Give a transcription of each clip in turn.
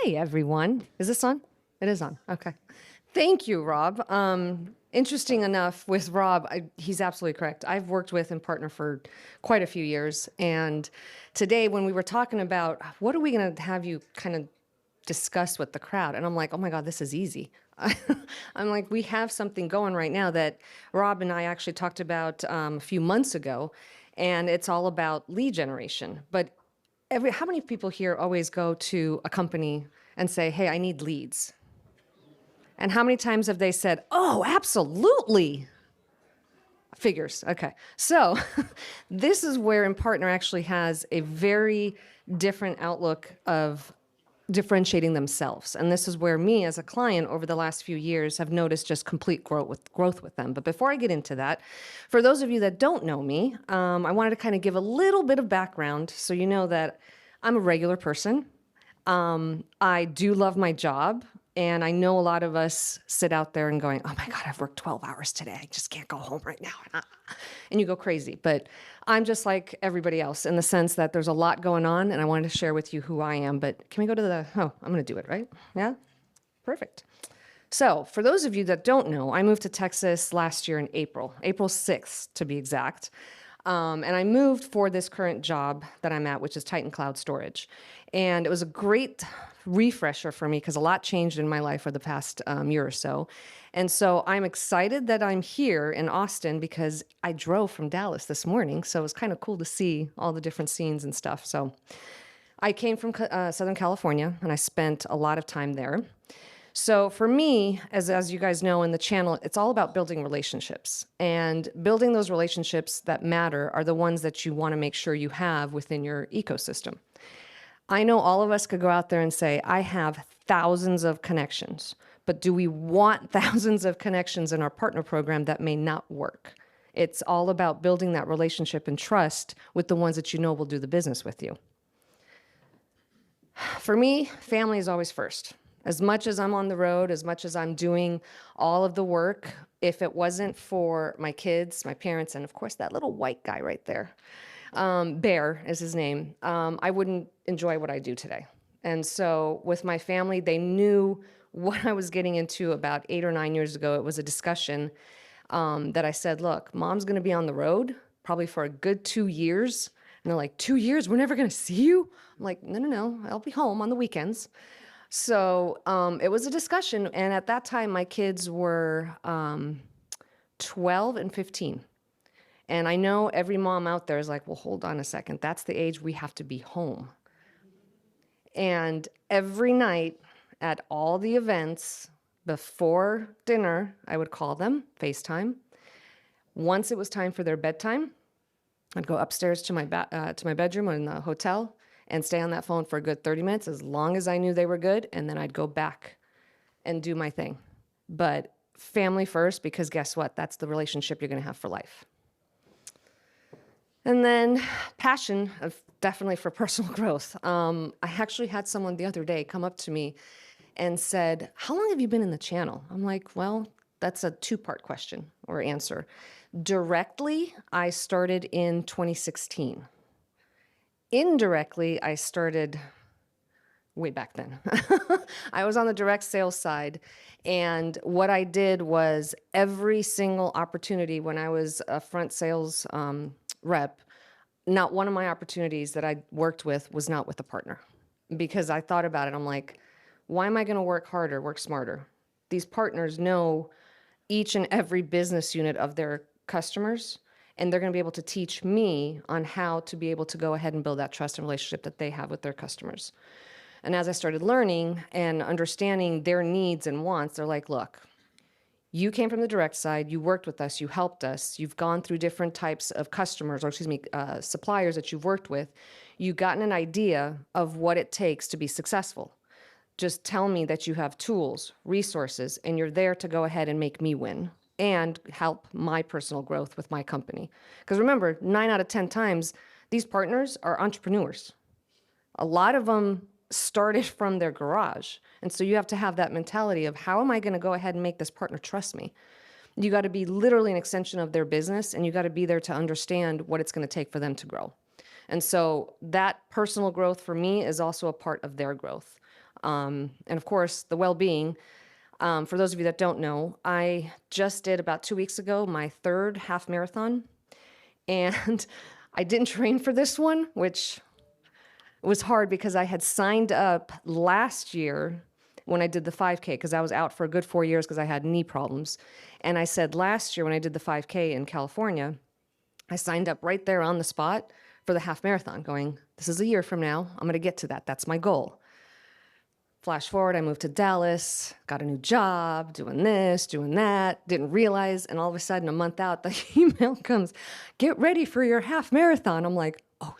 Hi, everyone. Is this on? It is on. Okay. Thank you, Rob. Interesting enough, with Rob, he's absolutely correct. I've worked with Impartner for quite a few years. And today, when we were talking about what are we going to have you kind of discuss with the crowd, and I'm like, oh my God, this is easy. I'm like, we have something going right now that Rob and I actually talked about a few months ago, and it's all about lead generation. But how many people here always go to a company and say, hey, I need leads? And how many times have they said, oh, absolutely? Figures. Okay. So this is where Impartner actually has a very different outlook of differentiating themselves. And this is where me as a client over the last few years have noticed just complete growth with them. But before I get into that, for those of you that don't know me, I wanted to kind of give a little bit of background so you know that I'm a regular person. I do love my job. And I know a lot of us sit out there and going, oh my God, I've worked 12 hours today. I just can't go home right now. And you go crazy. But I'm just like everybody else in the sense that there's a lot going on and I wanted to share with you who I am. But can we go to I'm going to do it, right? Yeah? Perfect. So for those of you that don't know, I moved to Texas last year in April 6th to be exact. And I moved for this current job that I'm at, which is Titan Cloud Storage. And it was a great refresher for me because a lot changed in my life for the past year or so. And so I'm excited that I'm here in Austin because I drove from Dallas this morning. So it was kind of cool to see all the different scenes and stuff. So I came from Southern California and I spent a lot of time there. So for me, as you guys know in the channel, it's all about building relationships. And building those relationships that matter are the ones that you want to make sure you have within your ecosystem. I know all of us could go out there and say, I have thousands of connections, but do we want thousands of connections in our partner program that may not work? It's all about building that relationship and trust with the ones that you know will do the business with you. For me, family is always first. As much as I'm on the road, as much as I'm doing all of the work, if it wasn't for my kids, my parents, and of course that little white guy right there, Bear is his name, I wouldn't enjoy what I do today. And so with my family, they knew what I was getting into about 8 or 9 years ago. It was a discussion that I said, look, mom's going to be on the road probably for a good 2 years. And they're like, 2 years? We're never going to see you? I'm like, no, I'll be home on the weekends. So it was a discussion. And at that time, my kids were 12 and 15. And I know every mom out there is like, well, hold on a second. That's the age we have to be home. And every night at all the events before dinner, I would call them, FaceTime. Once it was time for their bedtime, I'd go upstairs to my bedroom in the hotel and stay on that phone for a good 30 minutes as long as I knew they were good, and then I'd go back and do my thing. But family first, because guess what? That's the relationship you're going to have for life. And then passion, definitely for personal growth. I actually had someone the other day come up to me and said, how long have you been in the channel? I'm like, well, that's a two-part question or answer. Directly, I started in 2016. Indirectly, I started way back then. I was on the direct sales side. And what I did was every single opportunity when I was a front sales rep, not one of my opportunities that I worked with was not with a partner. Because I thought about it, I'm like, why am I going to work harder, work smarter? These partners know each and every business unit of their customers, and they're going to be able to teach me on how to be able to go ahead and build that trust and relationship that they have with their customers. And as I started learning and understanding their needs and wants, they're like, look, you came from the direct side, you worked with us, you helped us, you've gone through different types of customers, or suppliers that you've worked with, you've gotten an idea of what it takes to be successful. Just tell me that you have tools, resources, and you're there to go ahead and make me win and help my personal growth with my company. Because remember, 9 out of 10 times, these partners are entrepreneurs. A lot of them started from their garage. And so you have to have that mentality of how am I going to go ahead and make this partner trust me? You got to be literally an extension of their business, and you got to be there to understand what it's going to take for them to grow. And so that personal growth for me is also a part of their growth. And of course, the well-being. For those of you that don't know, I just did about 2 weeks ago my third half marathon, and I didn't train for this one, which was hard because I had signed up last year when I did the 5K, because I was out for a good 4 years because I had knee problems. And I said last year when I did the 5K in California, I signed up right there on the spot for the half marathon, going, this is a year from now, I'm going to get to that. That's my goal. Flash forward, I moved to Dallas, got a new job, doing this, doing that, didn't realize, and all of a sudden, a month out, the email comes, get ready for your half marathon. I'm like, oh,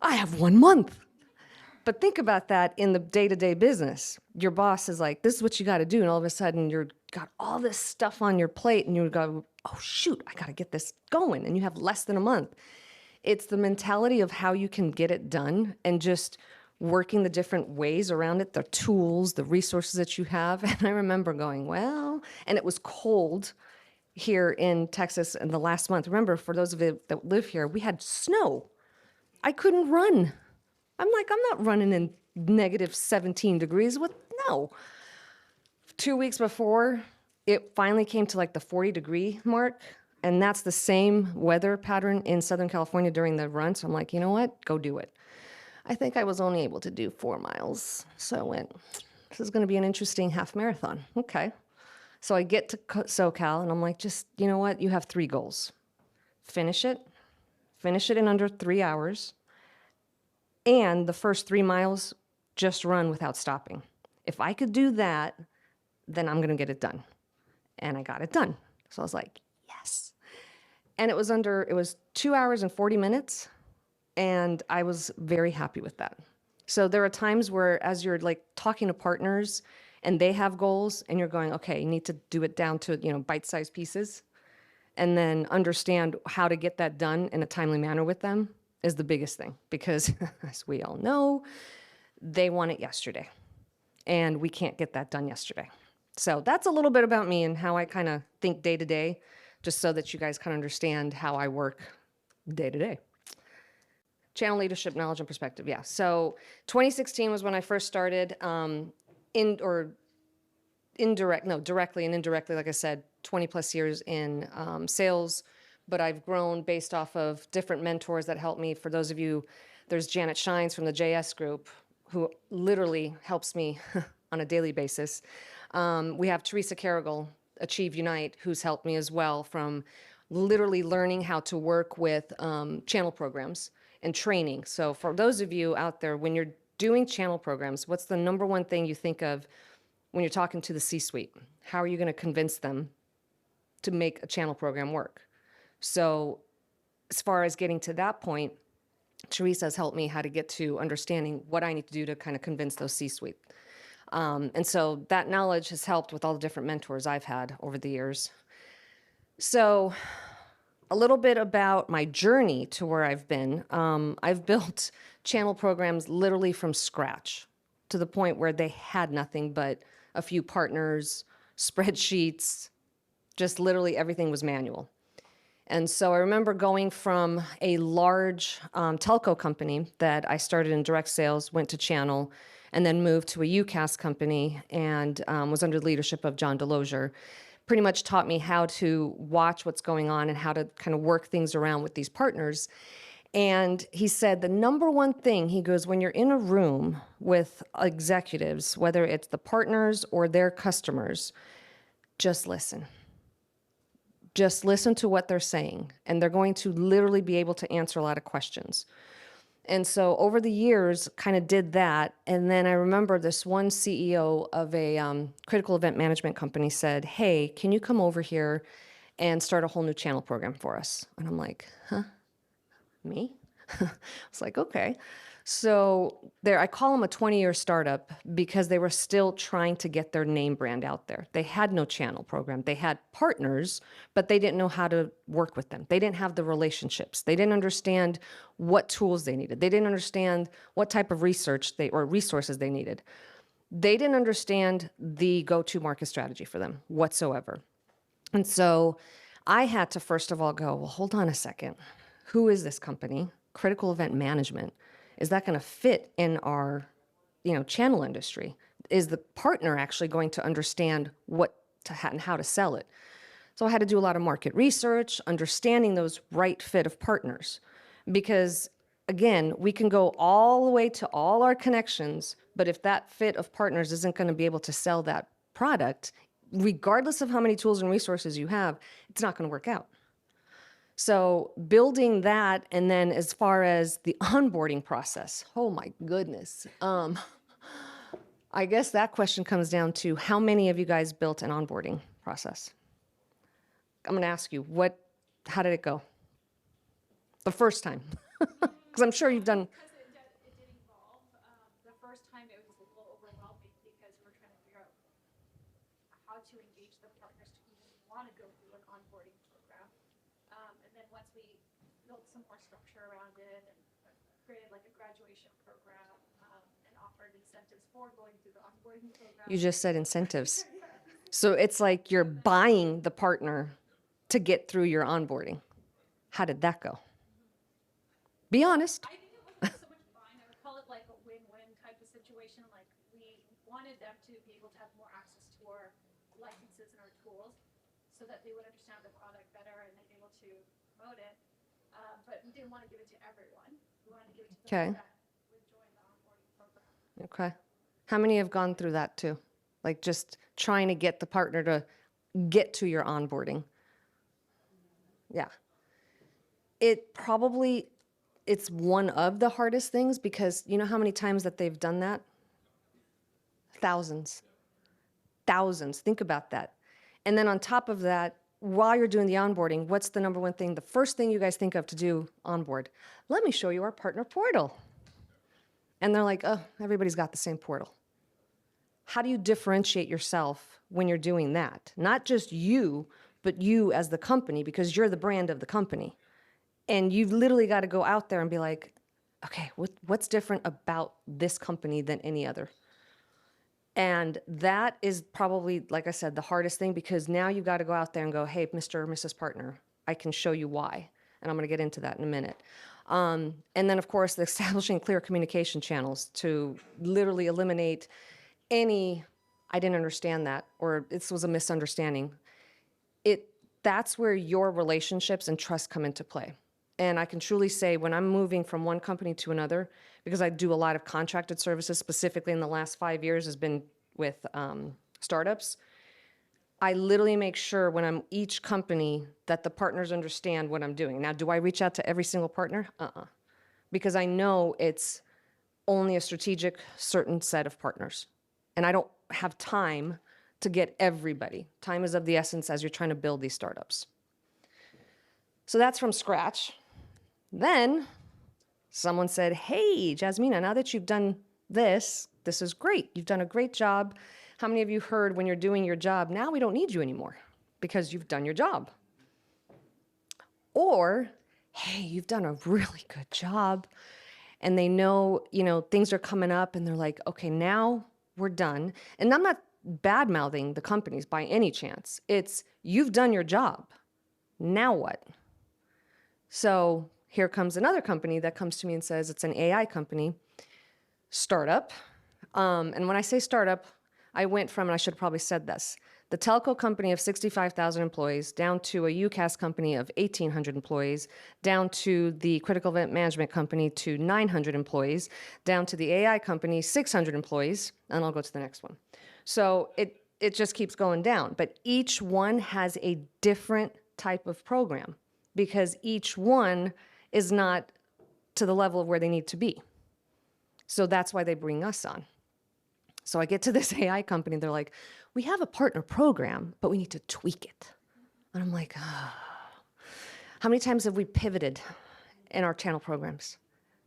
I have 1 month. But think about that in the day-to-day business. Your boss is like, this is what you got to do. And all of a sudden, you've got all this stuff on your plate, and you go, oh, shoot, I got to get this going. And you have less than a month. It's the mentality of how you can get it done and just working the different ways around it, the tools, the resources that you have. And I remember going, well, and it was cold here in Texas in the last month. Remember, for those of you that live here, we had snow. I couldn't run. I'm like, I'm not running in negative 17 degrees. What? No. 2 weeks before, it finally came to like the 40-degree mark. And that's the same weather pattern in Southern California during the run. So I'm like, you know what? Go do it. I think I was only able to do 4 miles. So I went, this is going to be an interesting half marathon. Okay. So I get to SoCal and I'm like, just, you know what? You have 3 goals. Finish it in under 3 hours. And the first 3 miles, just run without stopping. If I could do that, then I'm going to get it done. And I got it done. So I was like, yes. And it was 2 hours and 40 minutes. And I was very happy with that. So there are times where as you're like talking to partners and they have goals and you're going, okay, you need to do it down to, bite-sized pieces, and then understand how to get that done in a timely manner with them is the biggest thing, because as we all know, they want it yesterday and we can't get that done yesterday. So that's a little bit about me and how I kind of think day to day, just so that you guys kind of understand how I work day to day. Channel leadership, knowledge, and perspective. Yeah. So 2016 was when I first started, directly and indirectly, like I said, 20 plus years in sales, but I've grown based off of different mentors that help me. For those of you, there's Janet Shines from the JS group, who literally helps me on a daily basis. We have Teresa Carrigal, Achieve Unite, who's helped me as well, from literally learning how to work with channel programs and training. So for those of you out there, when you're doing channel programs, what's the number one thing you think of when you're talking to the C-suite? How are you going to convince them to make a channel program work? So as far as getting to that point, Teresa has helped me how to get to understanding what I need to do to kind of convince those C-suite. And so that knowledge has helped with all the different mentors I've had over the years. So a little bit about my journey to where I've been. I've built channel programs literally from scratch, to the point where they had nothing but a few partners, spreadsheets, just literally everything was manual. And so I remember going from a large telco company that I started in direct sales, went to channel, and then moved to a UCaaS company and was under the leadership of John Delosier. Pretty much taught me how to watch what's going on and how to kind of work things around with these partners. And he said the number one thing, he goes, when you're in a room with executives, whether it's the partners or their customers, just listen. Just listen to what they're saying, and they're going to literally be able to answer a lot of questions. And so over the years, kind of did that. And then I remember this one CEO of a critical event management company said, hey, can you come over here and start a whole new channel program for us? And I'm like, huh? Me? I was like, okay. So there, I call them a 20-year startup because they were still trying to get their name brand out there. They had no channel program. They had partners, but they didn't know how to work with them. They didn't have the relationships. They didn't understand what tools they needed. They didn't understand what type of research or resources they needed. They didn't understand the go-to market strategy for them whatsoever. And so I had to first of all go, well, hold on a second. Who is this company? Critical event management. Is that going to fit in our channel industry. Is the partner actually going to understand what to and how to sell it? So I had to do a lot of market research, understanding those right fit of partners. Because again, we can go all the way to all our connections, but if that fit of partners isn't going to be able to sell that product, regardless of how many tools and resources you have, it's not going to work out. So building that, and then as far as the onboarding process, oh my goodness. I guess that question comes down to how many of you guys built an onboarding process? I'm going to ask you, how did it go? The first time. Because I'm sure you've done. Because it did evolve. The first time it was a little overwhelming because we're trying to figure out how to engage the partners to even want to go through an onboarding program. And then once we built some more structure around it and created like a graduation program and offered incentives for going through the onboarding program. You just said incentives. So it's like you're buying the partner to get through your onboarding. How did that go? Be honest. I think it wasn't so much buying. I would call it like a win-win type of situation. Like we wanted them to be able to have more access to our licenses and our tools so that they would understand the product better and then be able to promote it. But we didn't want to give it to everyone. We wanted to give it to those that would join the onboarding program. Okay. How many have gone through that too? Like just trying to get the partner to get to your onboarding. Yeah. It's one of the hardest things because you know how many times that they've done that? Thousands. Thousands. Think about that. And then on top of that, while you're doing the onboarding, what's the number one thing? The first thing you guys think of to do onboard? Let me show you our partner portal. And they're like, oh, everybody's got the same portal. How do you differentiate yourself when you're doing that? Not just you, but you as the company, because you're the brand of the company. And you've literally got to go out there and be like, okay, what's different about this company than any other? And that is probably, like I said, the hardest thing because now you've got to go out there and go, hey, Mr. or Mrs. Partner, I can show you why. And I'm going to get into that in a minute. And then, of course, the establishing clear communication channels to literally eliminate any, I didn't understand that, or this was a misunderstanding. That's where your relationships and trust come into play. And I can truly say when I'm moving from one company to another, because I do a lot of contracted services, specifically in the last 5 years has been with startups, I literally make sure when I'm each company that the partners understand what I'm doing. Now, do I reach out to every single partner? Because I know it's only a strategic, certain set of partners. And I don't have time to get everybody. Time is of the essence as you're trying to build these startups. So that's from scratch. Then someone said, hey, Jasmina, now that you've done this is great. You've done a great job. How many of you heard when you're doing your job, now we don't need you anymore because you've done your job? Or, hey, you've done a really good job. And they know, things are coming up and they're like, okay, now we're done. And I'm not bad-mouthing the companies by any chance. It's, you've done your job. Now what? So here comes another company that comes to me and says it's an AI company, startup. And when I say startup, I went from, and I should have probably said this, the telco company of 65,000 employees down to a UCaaS company of 1,800 employees, down to the critical event management company to 900 employees, down to the AI company, 600 employees, and I'll go to the next one. So it just keeps going down. But each one has a different type of program because each one is not to the level of where they need to be. So that's why they bring us on. So I get to this AI company, they're like, we have a partner program, but we need to tweak it. And I'm like, how many times have we pivoted in our channel programs?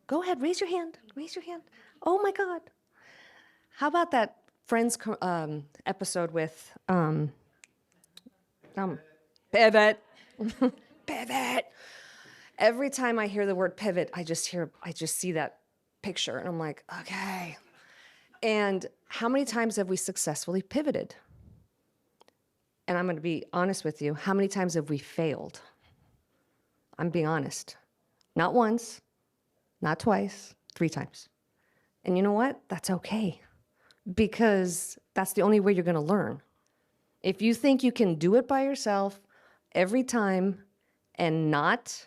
Go ahead, raise your hand, raise your hand. Oh my God. How about that Friends episode with pivot, pivot. Every time I hear the word pivot, I just see that picture and I'm like, okay. And how many times have we successfully pivoted? And I'm going to be honest with you. How many times have we failed? I'm being honest. Not once, not twice, 3 times. And you know what? That's okay, because that's the only way you're going to learn. If you think you can do it by yourself every time and not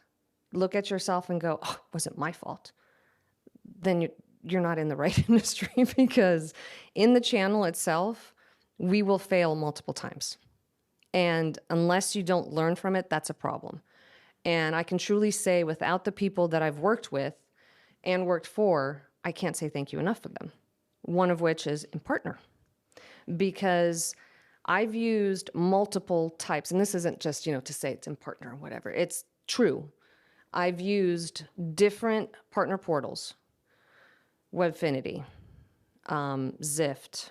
look at yourself and go, oh, it wasn't my fault, then you're not in the right industry, because in the channel itself, we will fail multiple times. And unless you don't learn from it, that's a problem. And I can truly say, without the people that I've worked with and worked for, I can't say thank you enough for them. One of which is Impartner, because I've used multiple types, and this isn't just, to say it's Impartner or whatever. It's true. I've used different partner portals, Webfinity, Zift,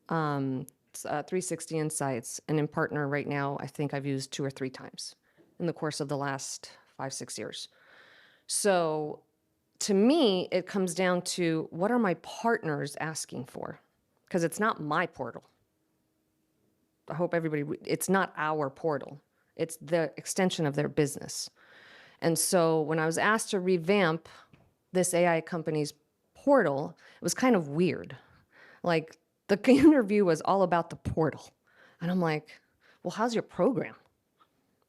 360 Insights, and Impartner right now, I think I've used 2 or 3 times in the course of the last 5-6 years. So to me, it comes down to, what are my partners asking for? Because it's not my portal. I hope everybody, it's not our portal. It's the extension of their business. And so when I was asked to revamp this AI company's portal, it was kind of weird. Like, the interview was all about the portal. And I'm like, well, how's your program?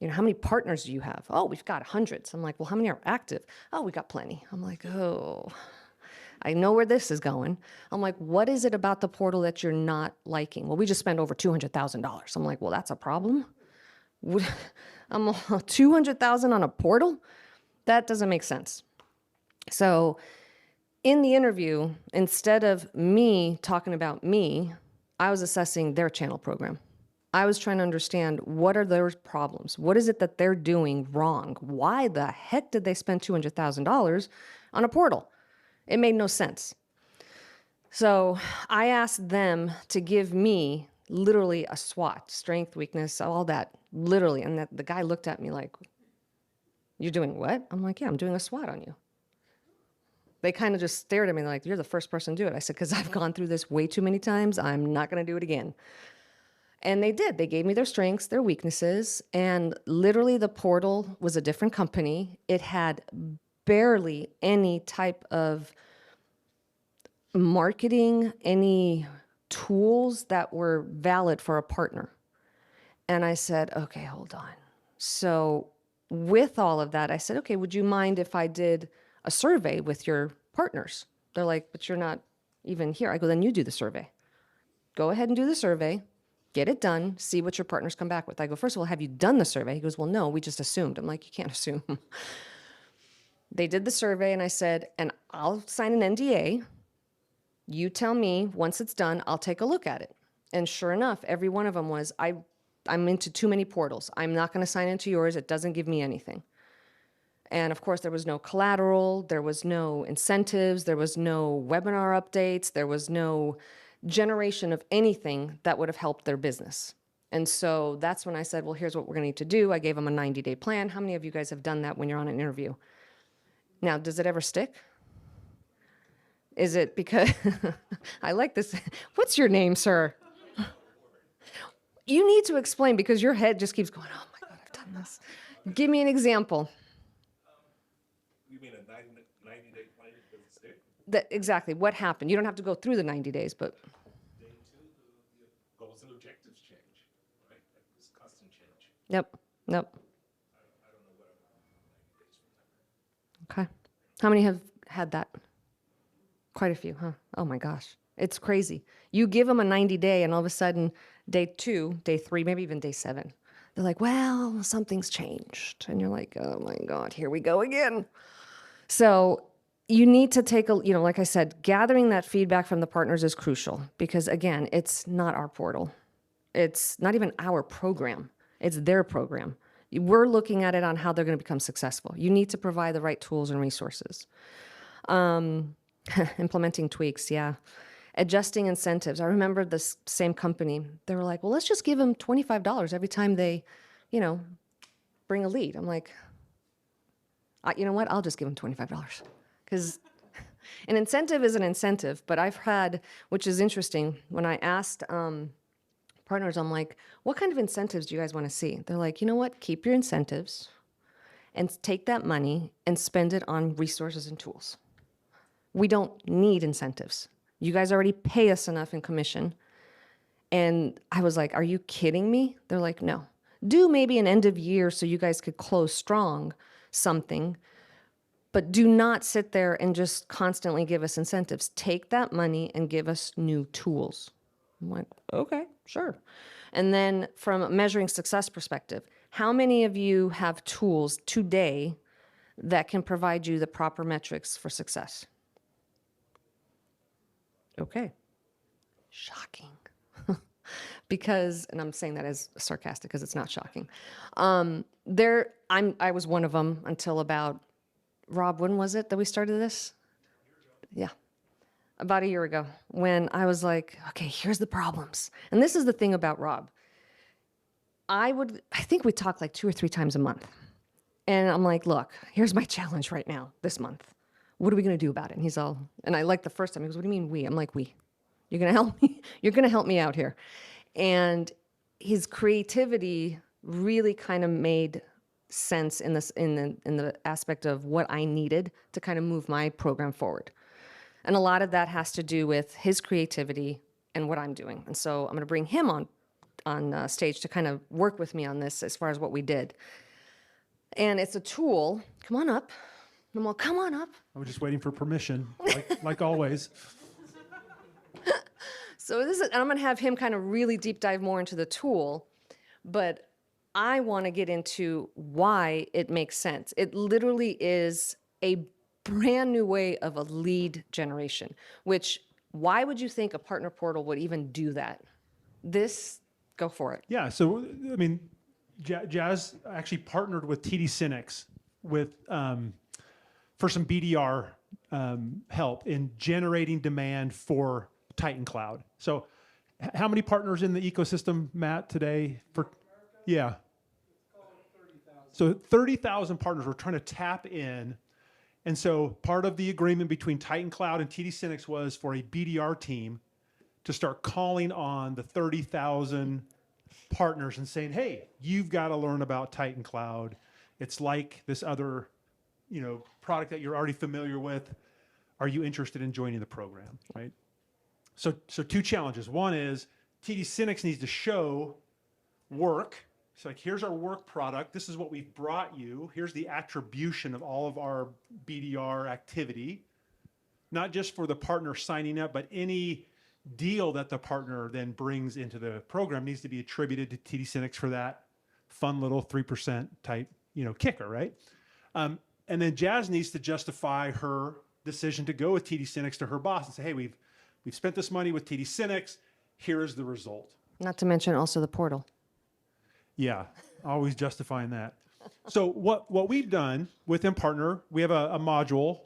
How many partners do you have? Oh, we've got hundreds. I'm like, well, how many are active? Oh, we got plenty. I'm like, oh, I know where this is going. I'm like, what is it about the portal that you're not liking? Well, we just spent over $200,000. I'm like, well, that's a problem. I'm $200,000 on a portal? That doesn't make sense. So in the interview, instead of me talking about me, I was assessing their channel program. I was trying to understand, what are their problems? What is it that they're doing wrong? Why the heck did they spend $200,000 on a portal? It made no sense. So I asked them to give me literally a SWOT, strength, weakness, all that, literally. And the guy looked at me like, you're doing what? I'm like, yeah, I'm doing a SWOT on you. They kind of just stared at me like, you're the first person to do it. I said, because I've gone through this way too many times. I'm not going to do it again. And they did. They gave me their strengths, their weaknesses, and literally the portal was a different company. It had barely any type of marketing, any tools that were valid for a partner. And I said, okay, hold on. So with all of that, I said, okay, would you mind if I did a survey with your partners? They're like, but you're not even here. I go, then you do the survey. Go ahead and do the survey. Get it done, see what your partners come back with. I go, first of all, have you done the survey? He goes, well, no, we just assumed. I'm like, you can't assume. They did the survey, and I said, and I'll sign an NDA. You tell me, once it's done, I'll take a look at it. And sure enough, every one of them was, I'm into too many portals. I'm not going to sign into yours. It doesn't give me anything. And of course, there was no collateral. There was no incentives. There was no webinar updates. There was no generation of anything that would have helped their business. And so that's when I said, well, here's what we're going to need to do. I gave them a 90-day plan. How many of you guys have done that when you're on an interview? Now, does it ever stick? Is it because, I like this. What's your name, sir? You need to explain, because your head just keeps going, oh my God, I've done this. Give me an example. You mean a 90-day plan doesn't stick? Exactly. What happened? You don't have to go through the 90 days, but. Day 2, the goals and objectives change, right? It's constant change. Yep. I don't know what I'm 90 days from time. Okay. How many have had that? Quite a few, huh? Oh my gosh. It's crazy. You give them a 90-day, and all of a sudden, day 2, day 3, maybe even day 7, they're like, well, something's changed. And you're like, oh my God, here we go again. So you need to take like I said, gathering that feedback from the partners is crucial, because again, it's not our portal. It's not even our program. It's their program. We're looking at it on how they're going to become successful. You need to provide the right tools and resources. Implementing tweaks, yeah. Adjusting incentives. I remember this same company. They were like, well, let's just give them $25 every time they, bring a lead. I'm like, you know what? I'll just give them $25, because an incentive is an incentive. But I've had, which is interesting, when I asked partners, I'm like, what kind of incentives do you guys want to see? They're like, you know what? Keep your incentives and take that money and spend it on resources and tools. We don't need incentives. You guys already pay us enough in commission. And I was like, are you kidding me? They're like, no. Do maybe an end of year so you guys could close strong something, but do not sit there and just constantly give us incentives. Take that money and give us new tools. I'm like, okay, sure. And then from a measuring success perspective, how many of you have tools today that can provide you the proper metrics for success? Okay. Shocking. Because, and I'm saying that as sarcastic because it's not shocking. I was one of them until about, Rob, when was it that we started this? Yeah, about a year ago, when I was like, okay, here's the problems. And this is the thing about Rob. I think we talk like 2 or 3 times a month. And I'm like, look, here's my challenge right now, this month. What are we going to do about it? And he's all, and I like the first time, he goes, what do you mean we? I'm like, we. You're going to help me? You're going to help me out here. And his creativity really kind of made sense in this, in the aspect of what I needed to kind of move my program forward. And a lot of that has to do with his creativity and what I'm doing. And so I'm going to bring him on stage to kind of work with me on this as far as what we did. And it's a tool. Come on up. I'm all, come on up. I was just waiting for permission, like always. So this is, and I'm going to have him kind of really deep dive more into the tool, but I want to get into why it makes sense. It literally is a brand new way of a lead generation, which why would you think a partner portal would even do that? This, go for it. Yeah, so, I mean, Jazz actually partnered with TD SYNNEX for some BDR help in generating demand for Titan Cloud. So how many partners in the ecosystem, Matt, today? Yeah. So 30,000 partners we're trying to tap in. And so part of the agreement between Titan Cloud and TD SYNNEX was for a BDR team to start calling on the 30,000 partners and saying, hey, you've got to learn about Titan Cloud. It's like this other, product that you're already familiar with. Are you interested in joining the program, right? So 2 challenges. One is TD SYNNEX needs to show work. It's like, here's our work product. This is what we've brought you. Here's the attribution of all of our BDR activity, not just for the partner signing up, but any deal that the partner then brings into the program needs to be attributed to TD SYNNEX for that fun little 3% type, kicker, right? And then Jazz needs to justify her decision to go with TD SYNNEX to her boss and say, hey, we've spent this money with TD SYNNEX. Here is the result. Not to mention also the portal. Yeah, always justifying that. So what we've done with Impartner, we have a module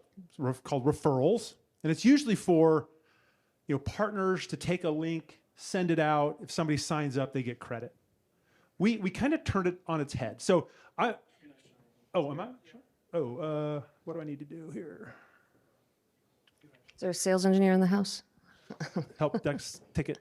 called Referrals, and it's usually for partners to take a link, send it out. If somebody signs up, they get credit. We kind of turned it on its head. So am I? Oh, what do I need to do here? Is there a sales engineer in the house? Help desk ticket.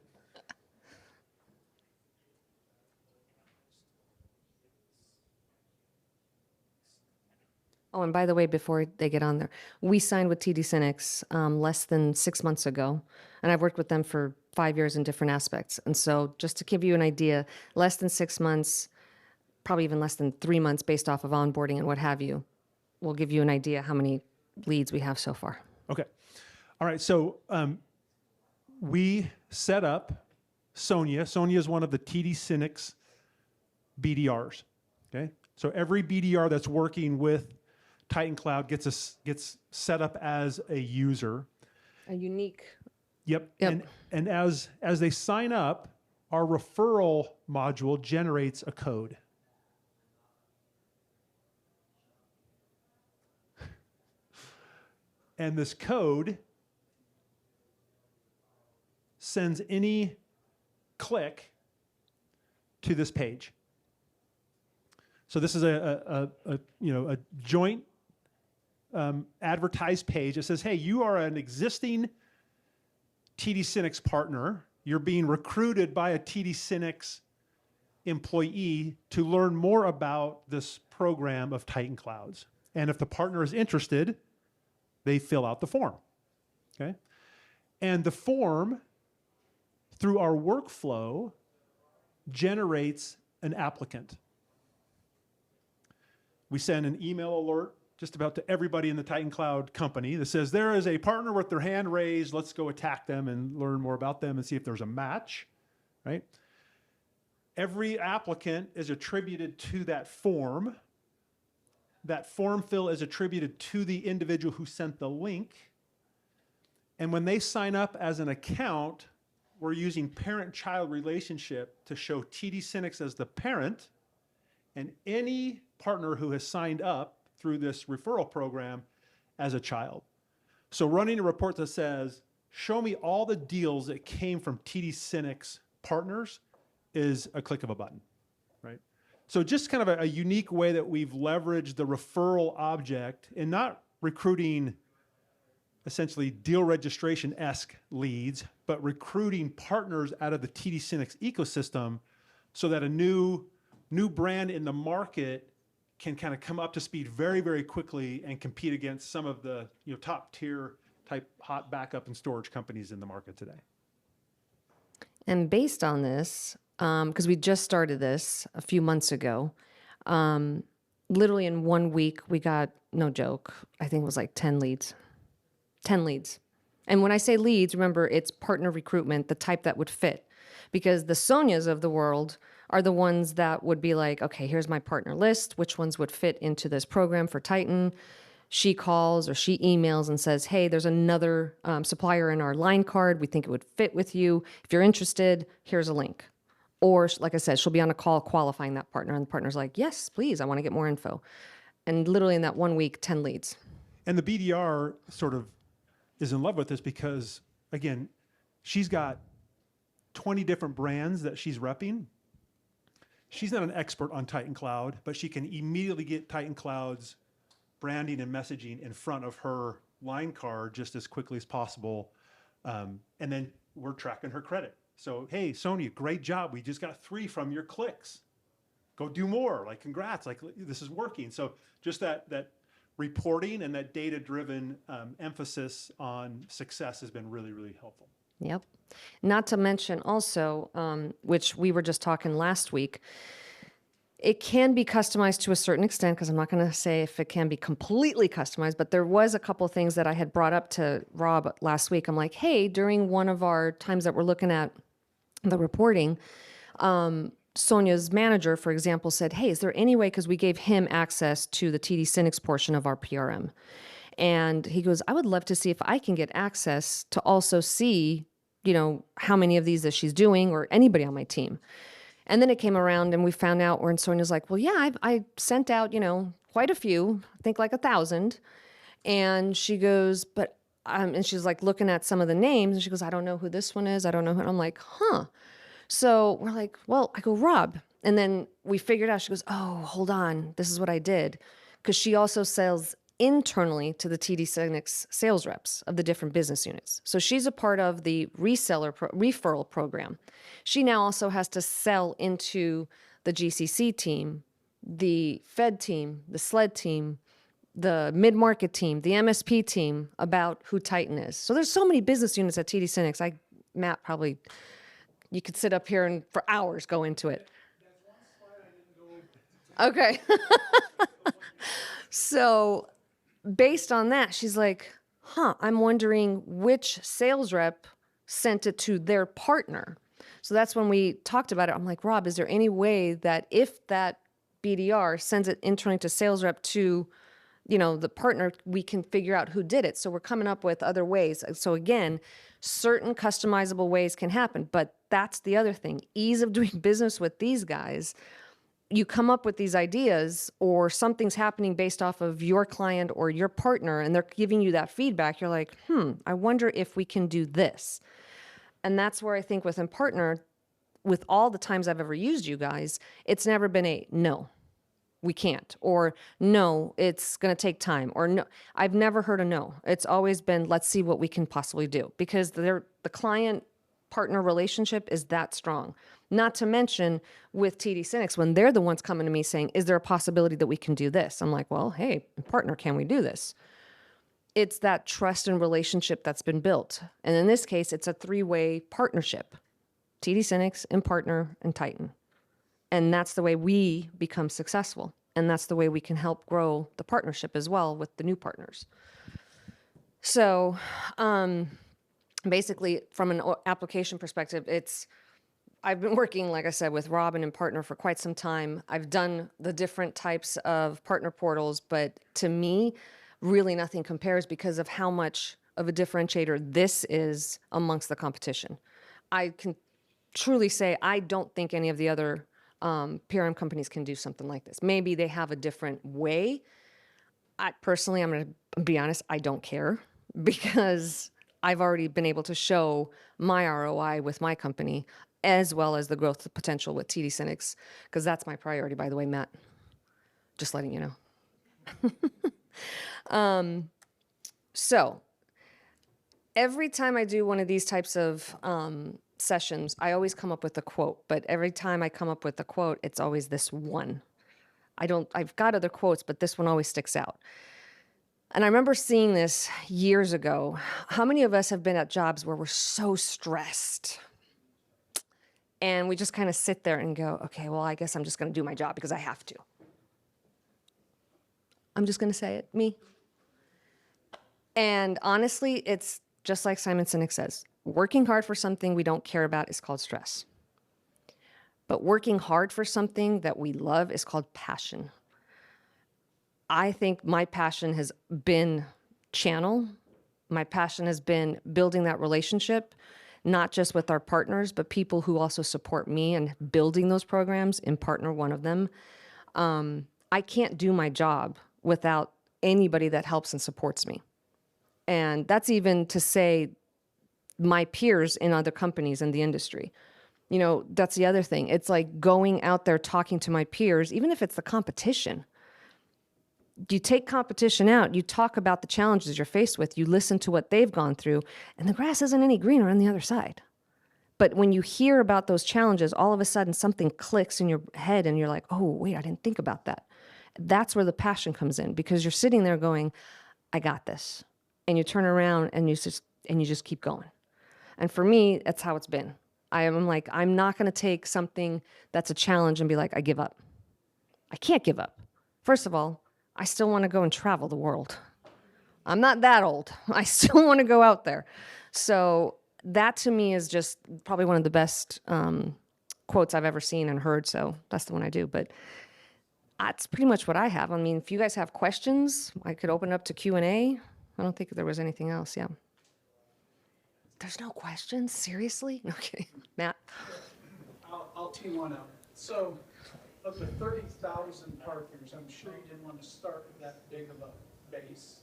Oh, and by the way, before they get on there, we signed with TD SYNNEX less than 6 months ago, and I've worked with them for 5 years in different aspects. And so just to give you an idea, less than 6 months, probably even less than 3 months based off of onboarding and what have you, will give you an idea how many leads we have so far. Okay. All right. So we set up Sonia. Sonia is one of the TD SYNNEX BDRs. Okay. So every BDR that's working with Titan Cloud gets set up as a user. A unique. Yep. Yep. And as they sign up, our referral module generates a code. And this code sends any click to this page. So this is a joint advertised page. It says, hey, you are an existing TD SYNNEX partner. You're being recruited by a TD SYNNEX employee to learn more about this program of Titan Clouds. And if the partner is interested, they fill out the form. okay? And the form, through our workflow, generates an applicant. We send an email alert just about to everybody in the Titan Cloud company that says, there is a partner with their hand raised. Let's go attack them and learn more about them and see if there's a match, right? Every applicant is attributed to that form. That form fill is attributed to the individual who sent the link. And when they sign up as an account, we're using parent-child relationship to show TD SYNNEX as the parent, and any partner who has signed up through this referral program as a child. So running a report that says, show me all the deals that came from TD SYNNEX partners is a click of a button, right? So just kind of a unique way that we've leveraged the referral object in not recruiting essentially deal registration-esque leads, but recruiting partners out of the TD SYNNEX ecosystem so that a new brand in the market can kind of come up to speed very, very quickly and compete against some of the top tier type hot backup and storage companies in the market today. And based on this, because we just started this a few months ago, literally in 1 week, we got, no joke, I think it was like 10 leads. 10 leads. And when I say leads, remember, it's partner recruitment, the type that would fit. Because the Sonias of the world are the ones that would be like, okay, here's my partner list. Which ones would fit into this program for Titan? She calls or she emails and says, hey, there's another supplier in our line card. We think it would fit with you. If you're interested, here's a link. Or like I said, she'll be on a call qualifying that partner. And the partner's like, yes, please, I want to get more info. And literally in that 1 week, 10 leads. And the BDR sort of is in love with this because, again, she's got 20 different brands that she's repping. She's not an expert on Titan Cloud, but she can immediately get Titan Cloud's branding and messaging in front of her line card just as quickly as possible. And then we're tracking her credit. So, hey, Sonia, great job. We just got 3 from your clicks. Go do more. Like, congrats. Like, this is working. So just that reporting and that data-driven emphasis on success has been really, really helpful. Yep. Not to mention also, which we were just talking last week, it can be customized to a certain extent, because I'm not going to say if it can be completely customized, but there was a couple of things that I had brought up to Rob last week. I'm like, hey, during one of our times that we're looking at the reporting, Sonia's manager, for example, said, hey, is there any way, because we gave him access to the TD SYNNEX portion of our PRM. And he goes, I would love to see if I can get access to also see, how many of these that she's doing or anybody on my team. And then it came around and we found out where Sonia's like, well, yeah, I sent out, quite a few, I think like 1,000. And she goes, but, and she's like looking at some of the names and she goes, I don't know who this one is. I don't know who. And I'm like, huh. So we're like, well, I go, Rob. And then we figured out, she goes, oh, hold on. This is what I did. Because she also sells internally to the TD SYNNEX sales reps of the different business units. So she's a part of the referral program. She now also has to sell into the GCC team, the Fed team, the SLED team, the mid-market team, the MSP team about who Titan is. So there's so many business units at TD SYNNEX. Matt, probably, you could sit up here and for hours go into it. Okay. So based on that, she's like, I'm wondering which sales rep sent it to their partner. So that's when we talked about it. I'm like, Rob, is there any way that if that BDR sends it internally to sales rep to, the partner, we can figure out who did it. So we're coming up with other ways. So again, certain customizable ways can happen, but that's the other thing. Ease of doing business with these guys. You come up with these ideas or something's happening based off of your client or your partner and they're giving you that feedback. You're like, I wonder if we can do this. And that's where I think with Impartner, with all the times I've ever used you guys, it's never been a no, we can't, or no, it's going to take time, or no. I've never heard a no. It's always been, let's see what we can possibly do, because the client partner relationship is that strong. Not to mention with TD SYNNEX, when they're the ones coming to me saying, is there a possibility that we can do this? I'm like, well, hey, partner, can we do this? it's that trust and relationship that's been built. And in this case, it's a three-way partnership. TD SYNNEX, Impartner, and Titan. And that's the way we become successful. And that's the way we can help grow the partnership as well with the new partners. So basically, from an application perspective, I've been working, like I said, with Robb and Impartner for quite some time. I've done the different types of partner portals, but to me, really nothing compares because of how much of a differentiator this is amongst the competition. I can truly say I don't think any of the other PRM companies can do something like this. Maybe they have a different way. Personally, I'm going to be honest, I don't care because I've already been able to show my ROI with my company as well as the growth potential with TD SYNNEX, because that's my priority, by the way, Matt. Just letting you know. So every time I do one of these types of sessions, I always come up with a quote, but every time I come up with a quote, it's always this one. I've got other quotes, but this one always sticks out. And I remember seeing this years ago. How many of us have been at jobs where we're so stressed and we just kind of sit there and go, okay, well, I guess I'm just going to do my job because I have to. I'm just going to say it, me. And honestly, it's just like Simon Sinek says, working hard for something we don't care about is called stress. But working hard for something that we love is called passion. I think my passion has been channel. My passion has been building that relationship, not just with our partners, but people who also support me and building those programs, Impartner, one of them. I can't do my job without anybody that helps and supports me. And that's even to say my peers in other companies in the industry. You know, that's the other thing. It's like going out there talking to my peers, even if it's the competition. You take competition out, you talk about the challenges you're faced with, you listen to what they've gone through, and the grass isn't any greener on the other side. But when you hear about those challenges, all of a sudden something clicks in your head and you're like, oh, wait, I didn't think about that. That's where the passion comes in, because you're sitting there going, I got this. And you turn around and you just keep going. And for me, that's how it's been. I'm like, I'm not going to take something that's a challenge and be like, I give up. I can't give up. First of all, I still want to go and travel the world. I'm not that old. I still want to go out there. So that to me is just probably one of the best quotes I've ever seen and heard. So that's the one I do. But that's pretty much what I have. I mean, if you guys have questions, I could open up to Q&A. I don't think there was anything else. Yeah. There's no questions? Seriously? Okay. Matt? I'll tee one up. So, of the 30,000 partners, I'm sure you didn't want to start with that big of a base.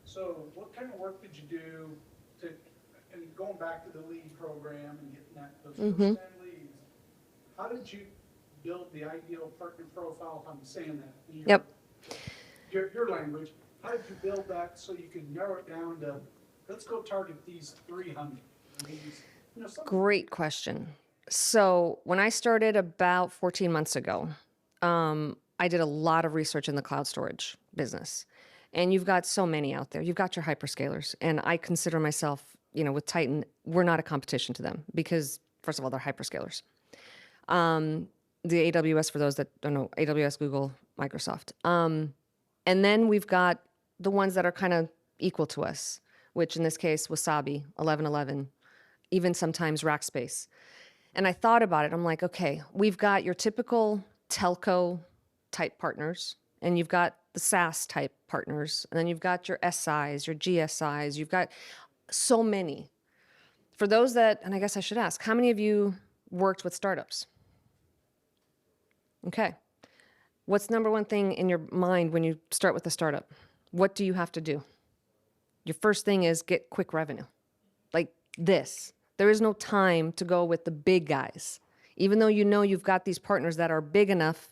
So, what kind of work did you do to, and going back to the lead program and getting those first 10 leads, how did you build the ideal partner profile, if I'm saying that in your language? How did you build that so you could narrow it down to, let's go target these 300? Great question. So when I started about 14 months ago, I did a lot of research in the cloud storage business. And you've got so many out there. You've got your hyperscalers. And I consider myself, you know, with Titan, we're not a competition to them because, first of all, they're hyperscalers. The AWS, for those that don't know, AWS, Google, Microsoft. And then we've got the ones that are kind of equal to us, which in this case, Wasabi, 1111, even sometimes Rackspace. And I thought about it. I'm like, okay, we've got your typical telco type partners, and you've got the SaaS type partners, and then you've got your SIs, your GSIs, you've got so many. For those that, and I guess I should ask, how many of you worked with startups? Okay. What's number one thing in your mind when you start with a startup? What do you have to do? Your first thing is get quick revenue. Like this. There is no time to go with the big guys. Even though you know you've got these partners that are big enough,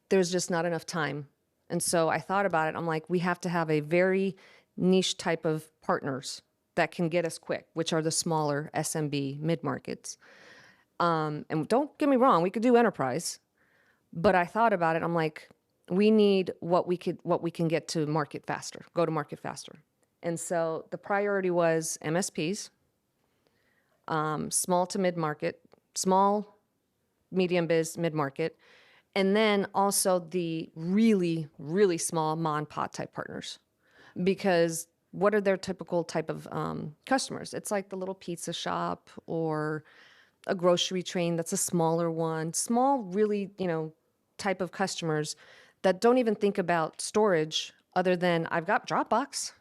there's just not enough time. And so I thought about it. I'm like, we have to have a very niche type of partners that can get us quick, which are the smaller SMB mid-markets. And don't get me wrong, we could do enterprise. But I thought about it. I'm like, we need what we can get to market faster, go to market faster. And so the priority was MSPs, small to mid-market, small, medium biz, mid-market, and then also the really, really small mom and pop type partners. Because what are their typical type of customers? It's like the little pizza shop or a grocery train that's a smaller one, small, really, type of customers that don't even think about storage other than I've got Dropbox.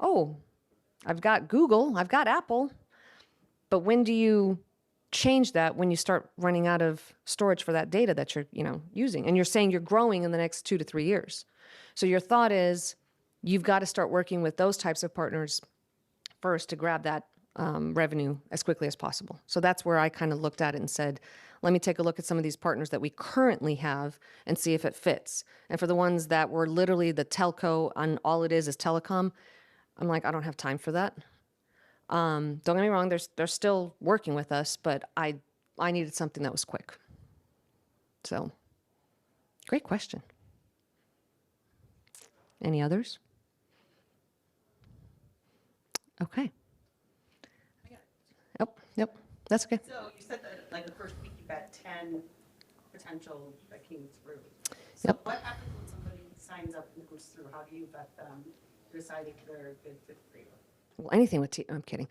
Oh, I've got Google, I've got Apple. But when do you change that when you start running out of storage for that data that you're, using? And you're saying you're growing in the next 2 to 3 years. So your thought is you've got to start working with those types of partners first to grab that revenue as quickly as possible. So that's where I kind of looked at it and said, let me take a look at some of these partners that we currently have and see if it fits. And for the ones that were literally the telco and all it is telecom, I'm like, I don't have time for that. Don't get me wrong, they're still working with us, but I needed something that was quick. So, great question. Any others? Okay. Oh, yep, that's okay. So you said that like the first week you got 10 potential that came through. So Yep. what happens when somebody signs up and goes through? How do you vet them, decide if they're a good fit for you? Well, anything with I'm kidding.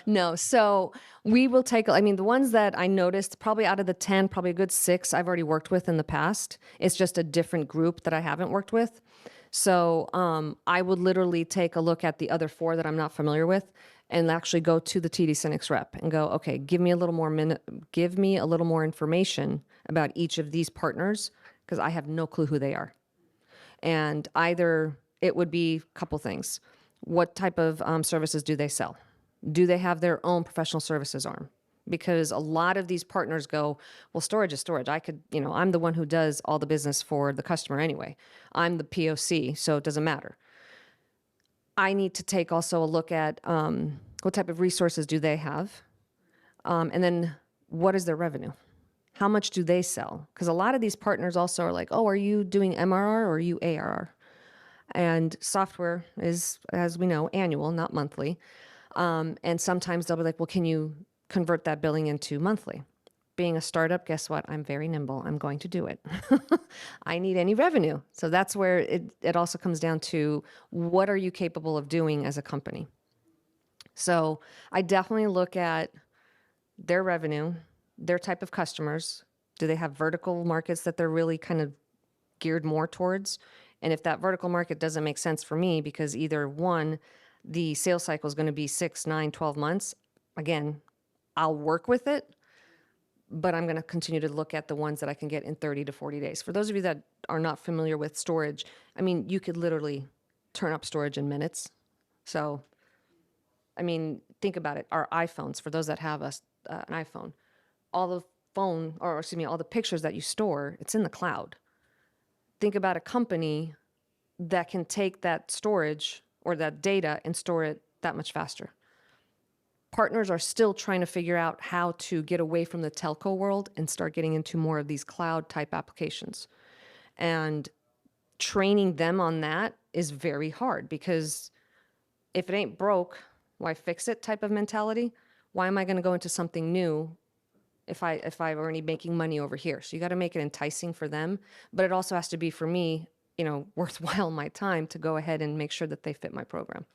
No, so we will take, the ones that I noticed, probably out of the 10, probably a good 6 I've already worked with in the past. It's just a different group that I haven't worked with. So I would literally take a look at the other 4 that I'm not familiar with and actually go to the TD SYNNEX rep and go, okay, give me a little more information about each of these partners because I have no clue who they are. And either it would be a couple things. What type of services do they sell? Do they have their own professional services arm? Because a lot of these partners go, well, storage is storage. I could, I'm the one who does all the business for the customer anyway. I'm the POC, so it doesn't matter. I need to take also a look at what type of resources do they have? And then what is their revenue? How much do they sell? Because a lot of these partners also are like, oh, are you doing MRR or are you ARR? And software is, as we know, annual, not monthly. And sometimes they'll be like, well, can you convert that billing into monthly? Being a startup, guess what? I'm very nimble. I'm going to do it. I need any revenue. So that's where it also comes down to what are you capable of doing as a company? So I definitely look at their revenue, their type of customers. Do they have vertical markets that they're really kind of geared more towards? And if that vertical market doesn't make sense for me because either one, the sales cycle is going to be 6, 9, 12 months, again, I'll work with it, but I'm going to continue to look at the ones that I can get in 30 to 40 days. For those of you that are not familiar with storage, you could literally turn up storage in minutes. So, think about it. Our iPhones, for those that have an iPhone, all the pictures that you store, it's in the cloud. Think about a company that can take that storage or that data and store it that much faster. Partners are still trying to figure out how to get away from the telco world and start getting into more of these cloud type applications. And training them on that is very hard because if it ain't broke, why fix it type of mentality? Why am I going to go into something new if I'm already making money over here? So you got to make it enticing for them, but it also has to be for me, worthwhile my time to go ahead and make sure that they fit my program.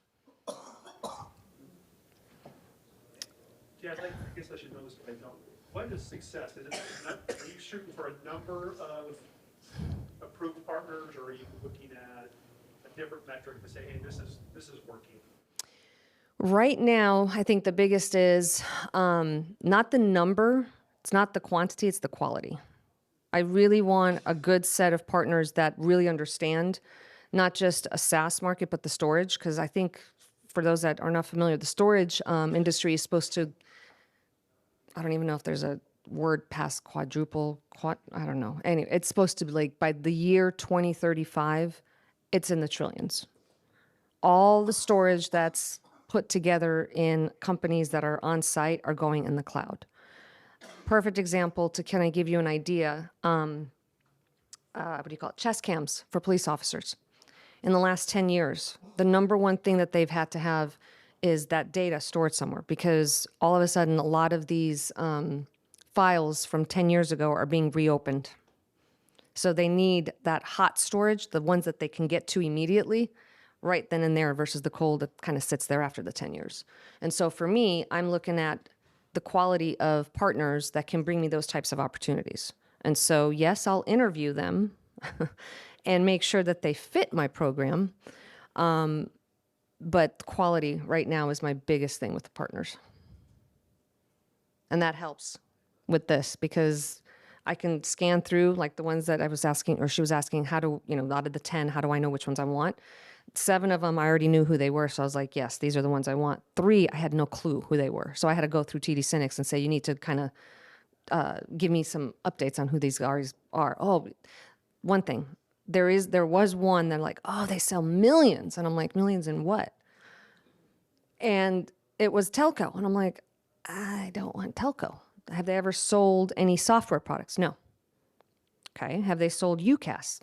Yeah, I guess I should know this, but I don't. What is success? Are you shooting for a number of approved partners, or are you looking at a different metric to say, hey, this is working? Right now, I think the biggest is not the number, it's not the quantity, it's the quality. I really want a good set of partners that really understand not just a SaaS market, but the storage, because I think for those that are not familiar, the storage industry is supposed to, I don't even know if there's a word past quadruple, I don't know. Anyway, it's supposed to be like by the year 2035, it's in the trillions. All the storage that's put together in companies that are on site are going in the cloud. Perfect example to kind of give you an idea, chest cams for police officers. in the last 10 years, the number one thing that they've had to have is that data stored somewhere, because all of a sudden, a lot of these files from 10 years ago are being reopened. So they need that hot storage, the ones that they can get to immediately, right then and there, versus the cold that kind of sits there after the 10 years. And so for me, I'm looking at the quality of partners that can bring me those types of opportunities. And so, yes, I'll interview them and make sure that they fit my program. But quality right now is my biggest thing with the partners. And that helps with this, because I can scan through, like the ones that I was asking, or she was asking, how do, out of the 10, how do I know which ones I want? 7 of them, I already knew who they were. So I was like, yes, these are the ones I want. 3, I had no clue who they were. So I had to go through TD SYNNEX and say, you need to kind of give me some updates on who these guys are. Oh, one thing, there was one that like, oh, they sell millions. And I'm like, millions in what? And it was telco. And I'm like, I don't want telco. Have they ever sold any software products? No. Okay. Have they sold UCaaS?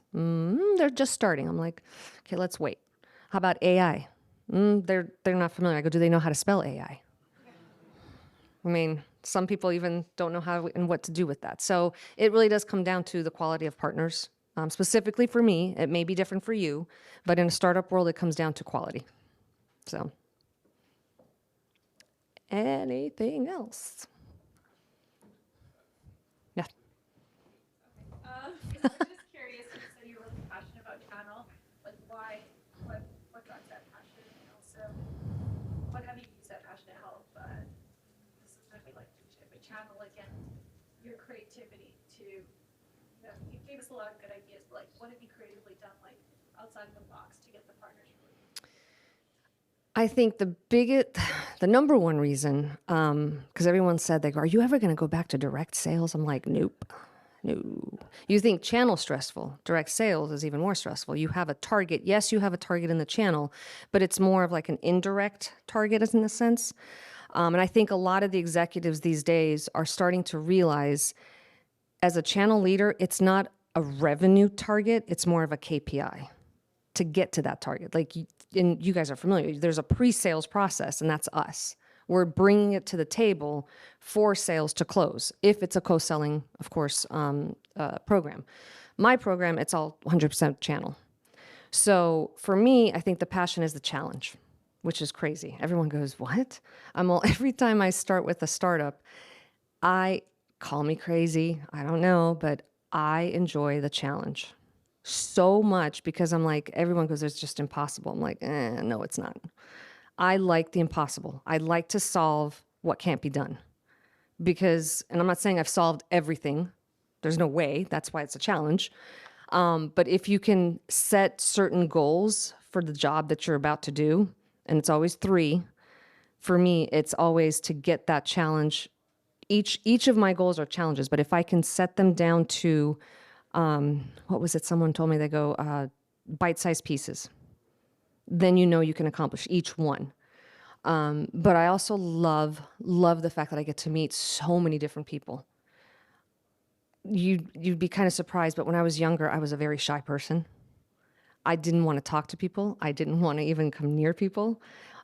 They're just starting. I'm like, okay, let's wait. How about AI? They're not familiar. I go, do they know how to spell AI? I mean, some people even don't know how and what to do with that. So it really does come down to the quality of partners. Specifically for me, it may be different for you, but in a startup world, it comes down to quality. So anything else? Yeah. I was just curious, you said you're really passionate about channel, like why, what drives that passion? And also, what have you used that passion to help, this is gonna be like a channel again, your creativity to, you gave us a lot of good ideas, but like, what have you creatively done, like, outside of the box to get the partners really? I think the number one reason, because everyone said, they go, are you ever going to go back to direct sales? I'm like, nope. No. You think channel stressful. Direct sales is even more stressful. You have a target. Yes, you have a target in the channel, but it's more of like an indirect target, in a sense. And I think a lot of the executives these days are starting to realize, as a channel leader, it's not a revenue target. It's more of a KPI to get to that target. Like, and you guys are familiar, there's a pre-sales process, and that's us. We're bringing it to the table for sales to close. If it's a co-selling, of course, program. My program, it's all 100% channel. So for me, I think the passion is the challenge, which is crazy. Everyone goes, what? Every time I start with a startup, call me crazy, I don't know, but I enjoy the challenge so much, because I'm like, everyone goes, it's just impossible. I'm like, no, it's not. I like the impossible. I like to solve what can't be done, because, and I'm not saying I've solved everything. There's no way. That's why it's a challenge. But if you can set certain goals for the job that you're about to do, and it's always 3, for me, it's always to get that challenge. Each of my goals are challenges, but if I can set them down to, what was it? Someone told me, they go, bite-sized pieces. Then you can accomplish each one. But I also love the fact that I get to meet so many different people. You'd be kind of surprised, but when I was younger, I was a very shy person. I didn't want to talk to people. I didn't want to even come near people.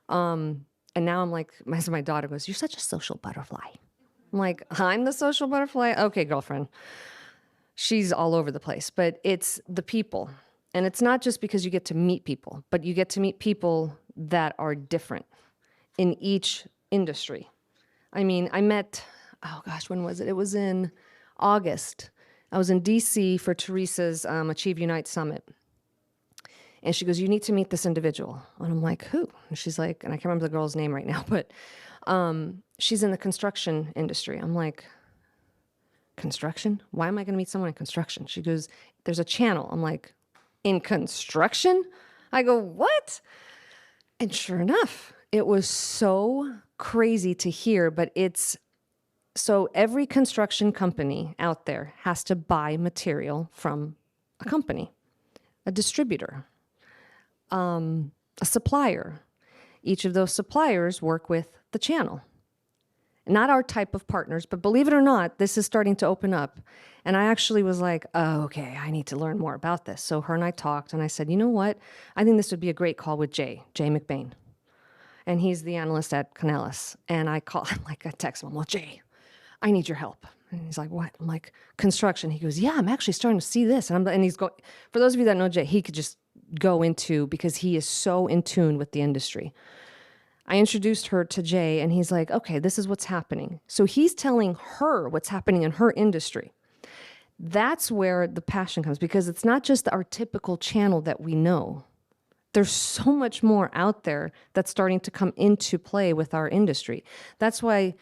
And now I'm like, as my daughter goes, you're such a social butterfly. I'm like, I'm the social butterfly? Okay, girlfriend. She's all over the place, but it's the people. And it's not just because you get to meet people, but you get to meet people that are different in each industry. I mean, I met, oh gosh, when was it? It was in August. I was in DC for Teresa's Achieve Unite Summit. And she goes, you need to meet this individual. And I'm like, who? And she's like, and I can't remember the girl's name right now, but she's in the construction industry. I'm like, construction? Why am I going to meet someone in construction? She goes, there's a channel. I'm like, in construction? I go, what? And sure enough, it was so crazy to hear, but so every construction company out there has to buy material from a company, a distributor, a supplier. Each of those suppliers work with the channel. Not our type of partners, but believe it or not, this is starting to open up. And I actually was like, oh, okay, I need to learn more about this. So her and I talked, and I said, you know what? I think this would be a great call with Jay McBain. And he's the analyst at Canellis. And I call him, like, I text him, well, Jay, I need your help. And he's like, what? I'm like, construction. He goes, yeah, I'm actually starting to see this. And he's going, for those of you that know Jay, he could just go into, because he is so in tune with the industry. I introduced her to Jay, and he's like, okay, this is what's happening. So he's telling her what's happening in her industry. That's where the passion comes, because it's not just our typical channel that we know. There's so much more out there that's starting to come into play with our industry. That's why,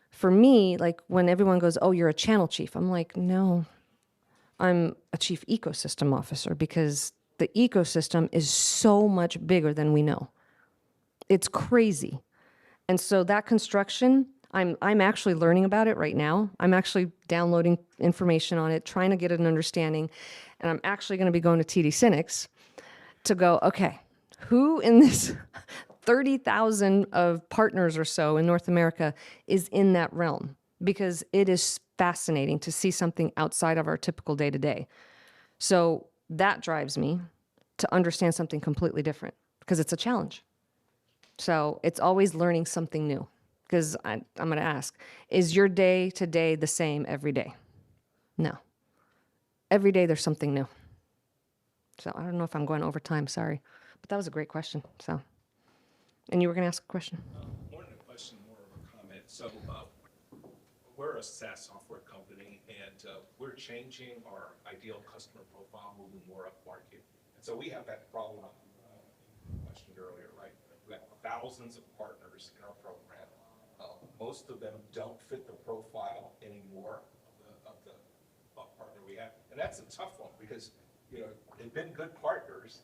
for me, like when everyone goes, oh, you're a channel chief, I'm like, no, I'm a chief ecosystem officer, because the ecosystem is so much bigger than we know. It's crazy. And so that construction, I'm actually learning about it right now. I'm actually downloading information on it, trying to get an understanding. And I'm actually going to be going to TD SYNNEX to go, okay, who in this 30,000 of partners or so in North America is in that realm? Because it is fascinating to see something outside of our typical day-to-day. So that drives me to understand something completely different, because it's a challenge. So it's always learning something new, because I'm going to ask, is your day to day the same every day? No. Every day there's something new. So I don't know if I'm going over time, sorry. But that was a great question. So, and you were going to ask a question? More than a question, more of a comment. So we're a SaaS software company, and we're changing our ideal customer profile, moving more up market. And so we have that problem you questioned earlier, right? We have thousands of partners in our program. Most of them don't fit the profile anymore of the partner we have. And that's a tough one, because they've been good partners,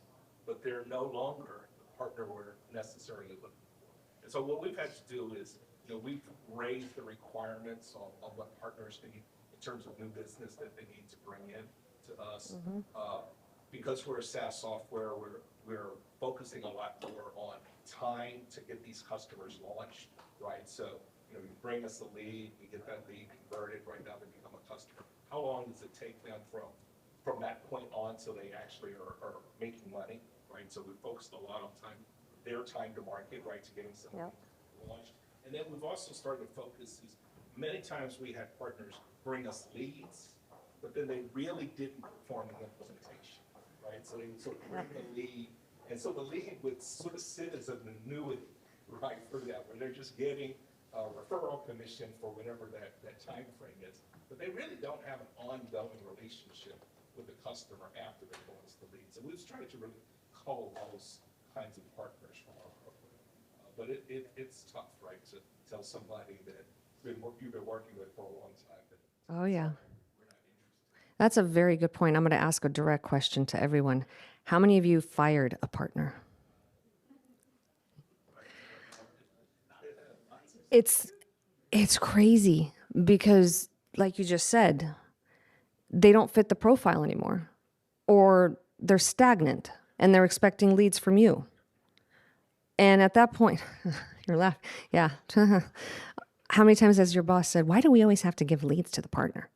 but they're no longer the partner we're necessarily looking for. And so what we've had to do is, we've raised the requirements on what partners need in terms of new business that they need to bring in to us. Because we're a SaaS software, we're focusing a lot more on time to get these customers launched, right? So, you bring us a lead, we get that lead converted, right now they become a customer. How long does it take them from that point on till they actually are making money, right? So we focused a lot on their time to market, right, to getting something launched. And then we've also started to focus is many times we had partners bring us leads, but then they really didn't perform an implementation, right? So they would sort of bring the lead, and so the lead would sort of sit as an annuity, right, for that, where they're just getting a referral commission for whatever that time frame is. But they really don't have an ongoing relationship with the customer after they bring us the leads. And we've tried to really cull those kinds of partners from our program. But it's tough, right, to tell somebody that you've been working with for a long time. Oh, yeah. That's a very good point. I'm going to ask a direct question to everyone. How many of you fired a partner? It's crazy, because like you just said, they don't fit the profile anymore, or they're stagnant and they're expecting leads from you. And at that point, you're laughing. Yeah. How many times has your boss said, why do we always have to give leads to the partner?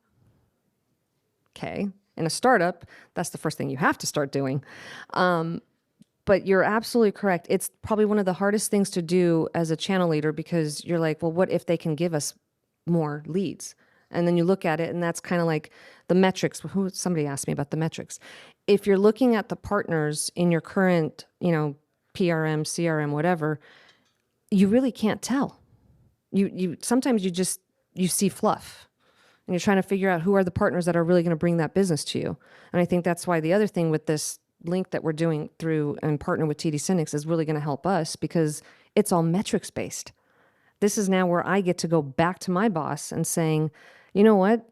Okay. In a startup, that's the first thing you have to start doing. But you're absolutely correct. It's probably one of the hardest things to do as a channel leader, because you're like, well, what if they can give us more leads? And then you look at it, and that's kind of like the metrics. Somebody asked me about the metrics. If you're looking at the partners in your current, PRM, CRM, whatever, you really can't tell. You sometimes you see fluff, and you're trying to figure out who are the partners that are really going to bring that business to you. And I think that's why the other thing with this link that we're doing through and partner with TD SYNNEX is really going to help us, because it's all metrics based. This is now where I get to go back to my boss and saying, you know what?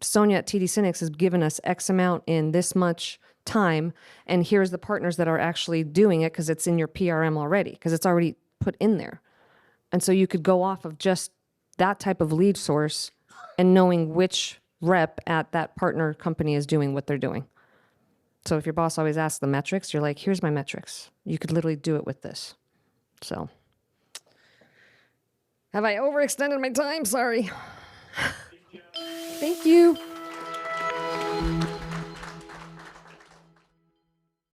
Sonia at TD SYNNEX has given us X amount in this much time, and here's the partners that are actually doing it, because it's in your PRM already, because it's already put in there. And so you could go off of just that type of lead source and knowing which rep at that partner company is doing what they're doing. So if your boss always asks the metrics, you're like, here's my metrics. You could literally do it with this. So Have I overextended my time? Sorry. Thank you.